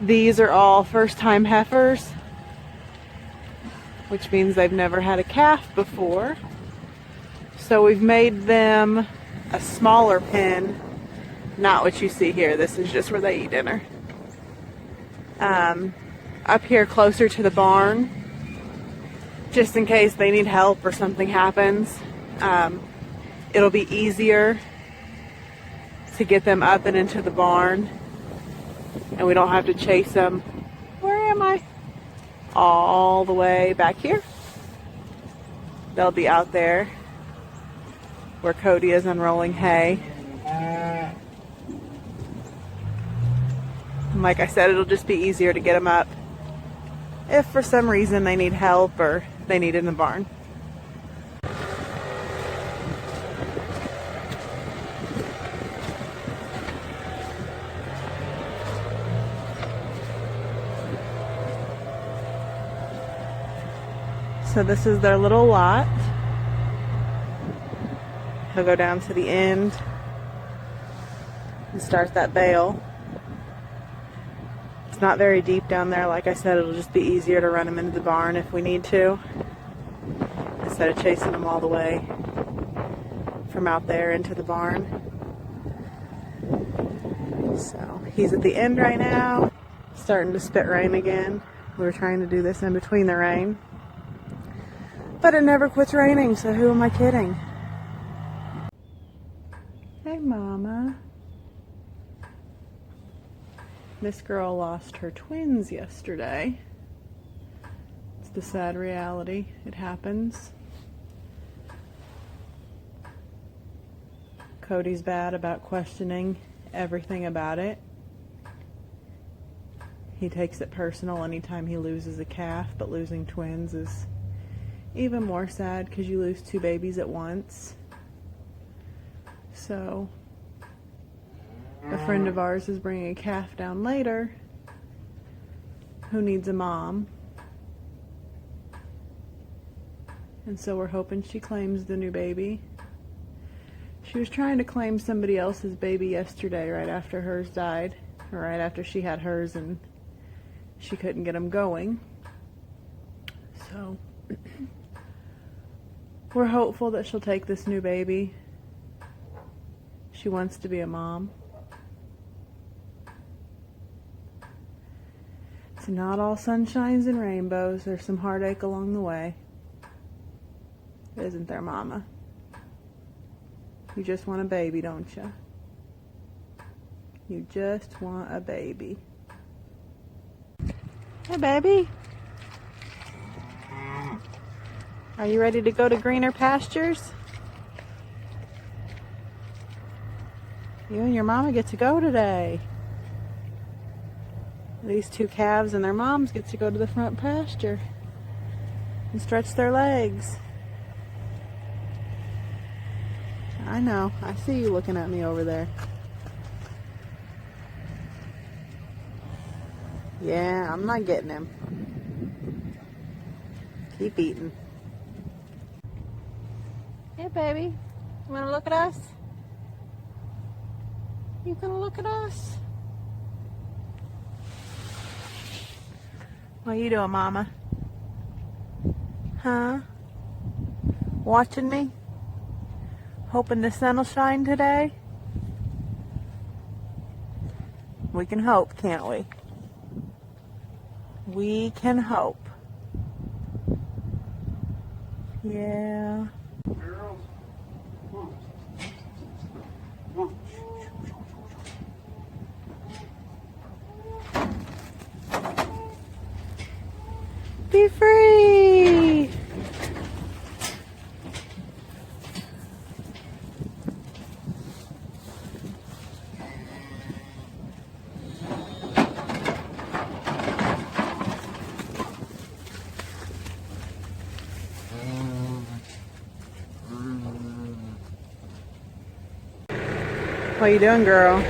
These are all first-time heifers, which means they've never had a calf before. So we've made them a smaller pen, not what you see here. This is just where they eat dinner. Up here closer to the barn, just in case they need help or something happens. It'll be easier to get them up and into the barn, and we don't have to chase them. Where am I? All the way back here. They'll be out there where Cody is unrolling hay. And like I said, it'll just be easier to get them up if for some reason they need help or they need in the barn. So this is their little lot. He'll go down to the end and start that bale. It's not very deep down there. Like I said, it'll just be easier to run them into the barn if we need to, instead of chasing them all the way from out there into the barn. So he's at the end right now, starting to spit rain again. We were trying to do this in between the rain, but it never quits raining, so who am I kidding? Hey, Mama. This girl lost her twins yesterday. It's the sad reality. It happens. Cody's bad about questioning everything about it. He takes it personal anytime he loses a calf, but losing twins is even more sad because you lose two babies at once. So a friend of ours is bringing a calf down later who needs a mom, and so we're hoping she claims the new baby. She was trying to claim somebody else's baby yesterday right after hers died, or right after she had hers, and she couldn't get them going. So we're hopeful that she'll take this new baby. She wants to be a mom. It's not all sunshines and rainbows. There's some heartache along the way. Isn't there, Mama? You just want a baby, don't you? You just want a baby. Hey, baby. Are you ready to go to greener pastures? You and your mama get to go today. These two calves and their moms get to go to the front pasture and stretch their legs. I know. I see you looking at me over there. Yeah, I'm not getting him. Keep eating. Hey, baby. You want to look at us? You gonna look at us? What are you doing, Mama? Huh? Watching me? Hoping the sun will shine today? We can hope, can't we? We can hope. Yeah. Girls, come on. Come on. Be free! What you doing, girl?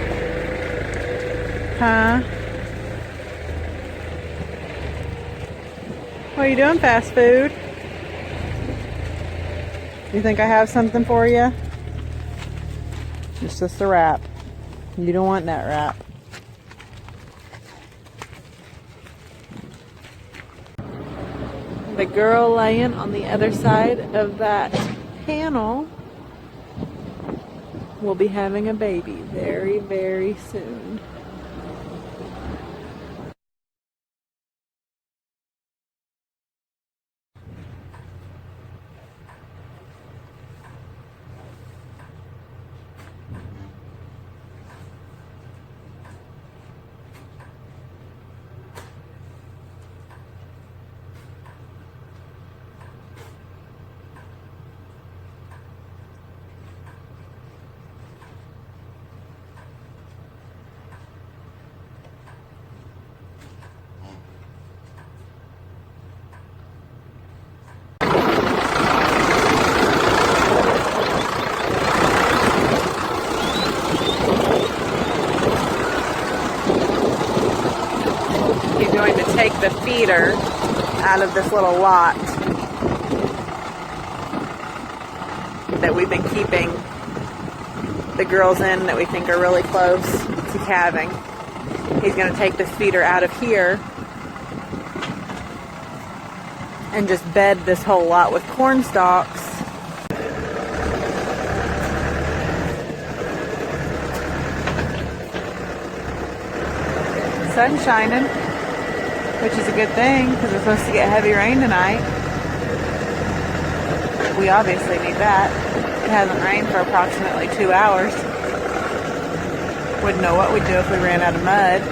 Huh? What are you doing, fast food? You think I have something for you? It's just a wrap. You don't want that wrap. The girl laying on the other side of that panel will be having a baby very, very soon. He's going to take the feeder out of this little lot that we've been keeping the girls in that we think are really close to calving. He's going to take the feeder out of here and just bed this whole lot with corn stalks. Sun's shining, which is a good thing because we're supposed to get heavy rain tonight. We obviously need that. It hasn't rained for approximately 2 hours. Wouldn't know what we'd do if we ran out of mud.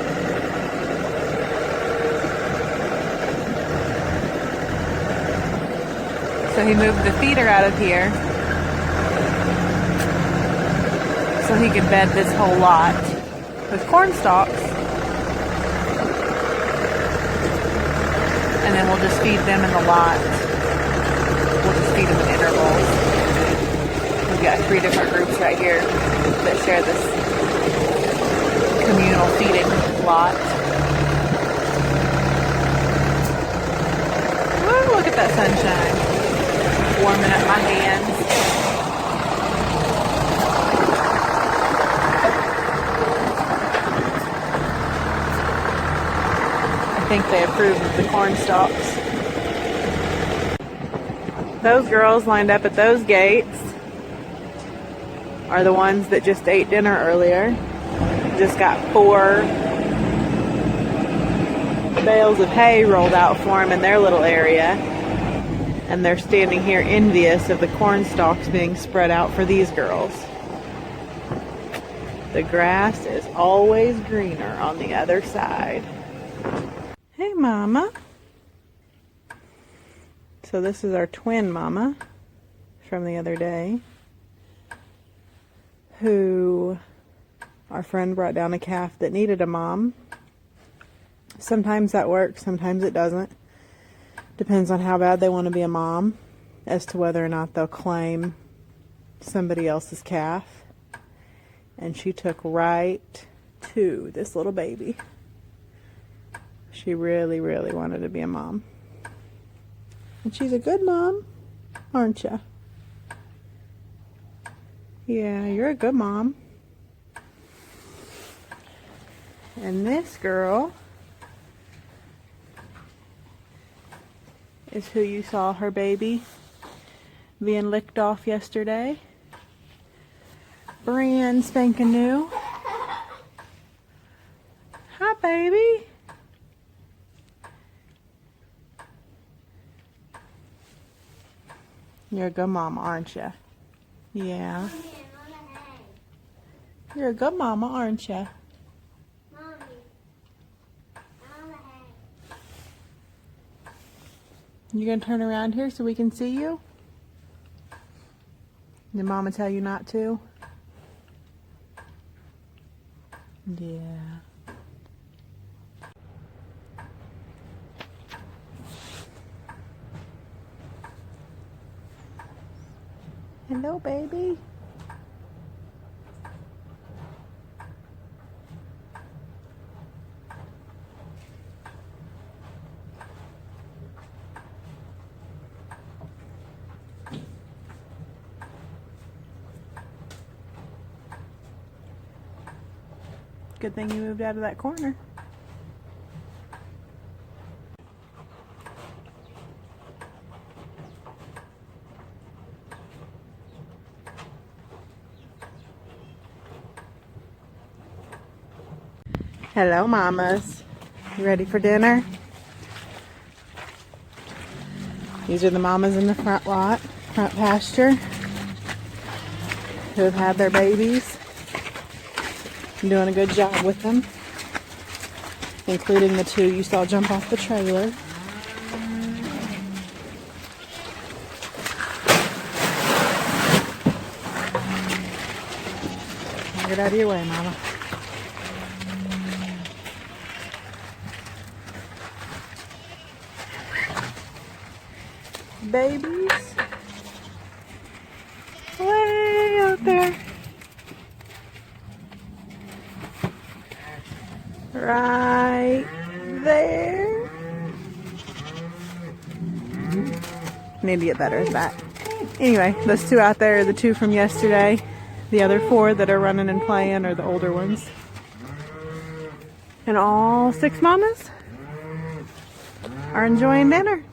So he moved the feeder out of here so he could bed this whole lot with corn stalks. And then we'll just feed them in the lot. We'll just feed them in intervals. We've got 3 different groups right here that share this communal feeding lot. Woo, look at that sunshine. Warming up my hands. I think they approve of the corn stalks. Those girls lined up at those gates are the ones that just ate dinner earlier. Just got 4 bales of hay rolled out for them in their little area. And they're standing here envious of the corn stalks being spread out for these girls. The grass is always greener on the other side. Hey, Mama. So this is our twin mama from the other day, who our friend brought down a calf that needed a mom. Sometimes that works, sometimes it doesn't. Depends on how bad they want to be a mom as to whether or not they'll claim somebody else's calf. And she took right to this little baby. She really, really wanted to be a mom. And she's a good mom, aren't you? Yeah, you're a good mom. And this girl is who you saw her baby being licked off yesterday. Brand spanking new. Hi, baby. You're a good mama, aren't you? Yeah. You're a good mama, aren't you? You gonna turn around here so we can see you? Did Mama tell you not to? Yeah. Hello, baby. Good thing you moved out of that corner. Hello, mamas. You ready for dinner? These are the mamas in the front lot, front pasture, who have had their babies. I'm doing a good job with them, including the two you saw jump off the trailer. Get out of your way, mama. Babies, way out there, right there. Need to get better at that. Anyway, those two out there are the two from yesterday. The other four that are running and playing are the older ones. And all 6 mamas are enjoying dinner.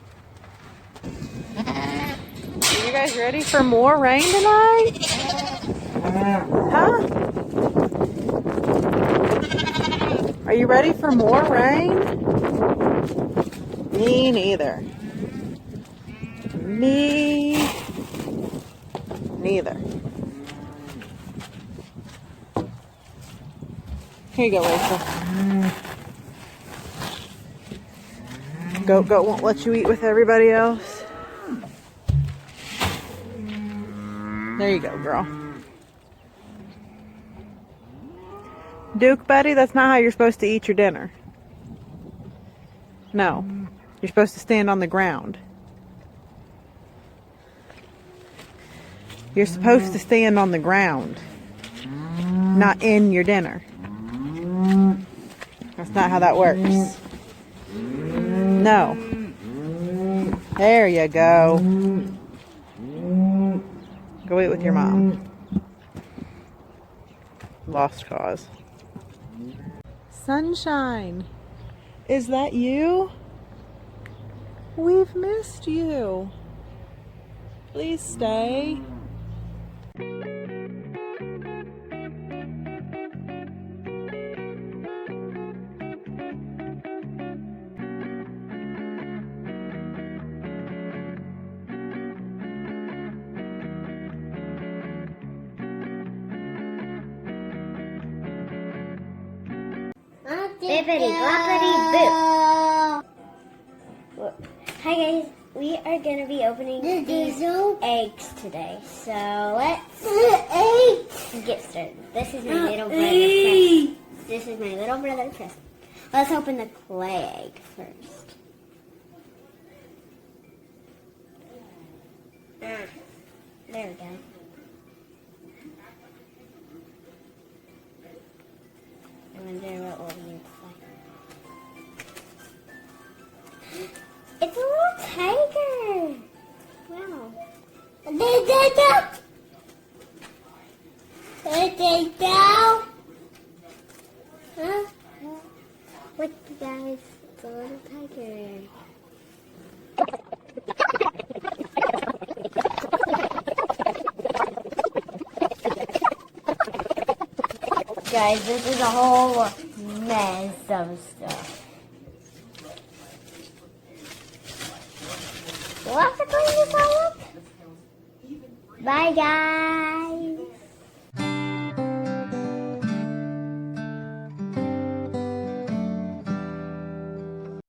Are you guys ready for more rain tonight? Huh? Are you ready for more rain? Me neither. Me neither. Here you go, Rachel. Goat won't let you eat with everybody else. There you go, girl. Duke, buddy, that's not how you're supposed to eat your dinner. No. You're supposed to stand on the ground. You're supposed to stand on the ground, not in your dinner. That's not how that works. No. There you go. Go eat with your mom. Lost cause. Sunshine, is that you? We've missed you. Please stay. Bippity bloppity boo. Hi guys, we are gonna be opening these eggs today. So let's get started. This is my little brother Chris. This is my little brother Chris. Let's open the clay egg first. There we go. I wonder what will be inside. It's a little tiger. Wow. Huh? Look, guys, it's a little tiger. Guys, this is a whole mess of stuff. We'll have to clean this all up. Bye, guys.